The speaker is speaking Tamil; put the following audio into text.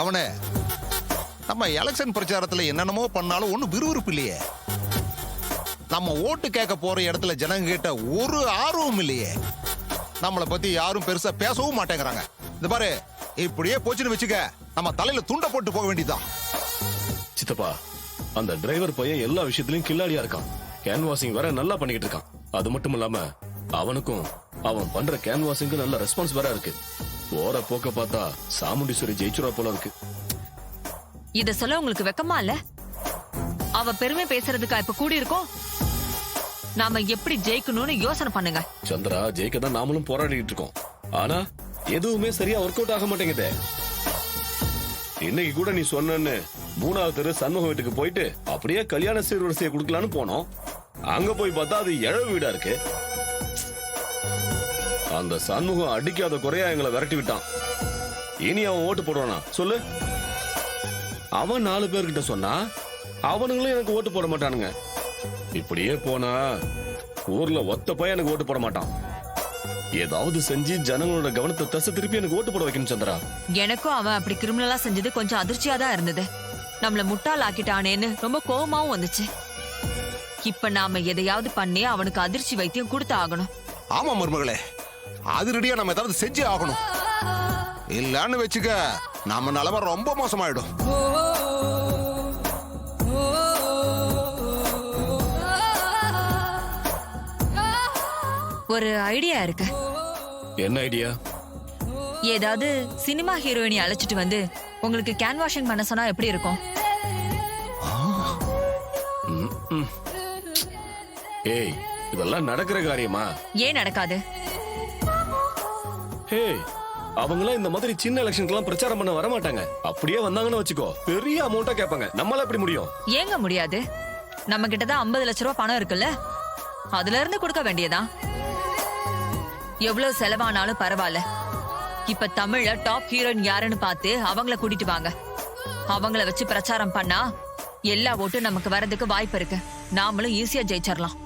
அவனே, நம்ம எலெக்ஷன் பிரச்சாரத்துல என்னென்னமோ பண்ணாலும் ஒன்னும் விறுவிறுப்பு இல்லையே. நம்ம ஓட்டு கேட்க போற இடத்துல ஜனங்க கிட்ட ஒரு ஆர்வம் இல்லையே. நம்மளை பத்தி யாரும் பெருசா பேசவும் மாட்டேங்கிறாங்க. இந்த பாரு, இப்படியே போச்சுன்னு வச்சுக்க, நம்ம தலையில துண்ட போட்டு போக வேண்டியதுதான். சித்தப்பா, அந்த டிரைவர் பையன் எல்லா விஷயத்திலயும் கில்லாடியா இருக்கான். கேன்வாசிங் வேற நல்லா பண்ணிக்கிட்டு இருக்கான். அது மட்டும் இல்லாம அவனுக்கும் அவன் பண்ற கேன்வாசிங்க்கு நல்ல ரெஸ்பான்ஸ் வேற இருக்கு. போற போக்க பார்த்தா சாமுண்டீஸ்வரி ஜெயிச்சுரா போல இருக்கு. இத சொல்ல உங்களுக்கு வெக்கமா இல்ல? அவ பெருமை பேசுறதுக்கா இப்ப கூடி இருக்கோம்? நாம எப்படி ஜெயிக்கணும்னு யோசனை பண்ணுங்க. சந்திரா, ஜெயிக்க தான் நாமளும் போராடிட்டு இருக்கோம். ஆனா எதுவுமே சரியா ஒர்க் அவுட் ஆக மாட்டேங்குதே. இன்னைக்கு கூட நீ சொன்னன்னு 3வது தெரு சண்முகம் வீட்டுக்கு போயிட்டு அப்படியே கல்யாண சீர்வரிசையை கொடுக்கலான்னு போனோம். அங்க போய் பார்த்தா அது எழவு வீடா இருக்கு. அந்த சண்முகம் அடிக்காத குறையா எங்களை விரட்டி விட்டான். இனி அவன் ஓட்டு போடுவானா சொல்லு? அவன் 4 பேர்கிட்ட சொன்னா அவனுங்களும் எனக்கு ஓட்டு போட மாட்டானுங்க. இப்படியே போனா ஊர்ல ஒத்த பையன் எனக்கு ஓட்டு போட மாட்டான். ஏதாவது செஞ்சு ஜனங்களோட கவனத்தை தசை திருப்பி எனக்கு ஓட்டு போட வைக்கணும் சந்திரா. எனக்கும் அவன் அப்படி கிரிமினலா செஞ்சது கொஞ்சம் அதிர்ச்சியா தான் இருந்தது. நம்மள முட்டாள் ஆக்கிட்டானேன்னு ரொம்ப கோபமாவும் வந்துச்சு. இப்ப நாம எதையாவது பண்ணி அவனுக்கு அதிர்ச்சி வைத்தியம் கொடுத்து ஆகணும். ஆமா மருமகளே, அதிரடியா நம்ம ஏதாவது செஞ்சே ஆகணும். இல்லன்னு வச்சுக்க, நம்ம நிலைமை ரொம்ப மோசமாயிடும். ஒரு ஐடியா இருக்கு. என்ன ஐடியா? ஏதாவது சினிமா ஹீரோயினி அழைச்சிட்டு வந்து உங்களுக்கு கேன்வாஷிங் பண்ண சொன்னா எப்படி இருக்கும்? ஏய், இதெல்லாம் நடக்கிற காரியமா? ஏன் நடக்காது? ஏய், அவங்களாம் இந்த மாதிரி சின்ன எலெக்ஷனுக்குலாம் பிரச்சாரம் பண்ண வர மாட்டாங்க. அப்படியே வந்தாங்கன்னு வச்சுக்கோ, பெரிய அமௌண்ட்டா கேட்பாங்க. நம்மளால எப்படி முடியும்? ஏங்க முடியாது? நம்ம கிட்ட தான் 50 லட்சம் ரூபாய் பணம் இருக்குல்ல, அதுல இருந்து கொடுக்க வேண்டியதான். எவ்வளவு செலவானாலும் பரவாயில்ல. இப்ப தமிழ்ல டாப் ஹீரோயின் யாருன்னு பார்த்து அவங்கள கூட்டிட்டு வாங்க. அவங்கள வச்சு பிரச்சாரம் பண்ணா எல்லா ஓட்டும் நமக்கு வரதுக்கு வாய்ப்பு இருக்கு. நாமளும் ஈஸியா ஜெயிச்சிடலாம்.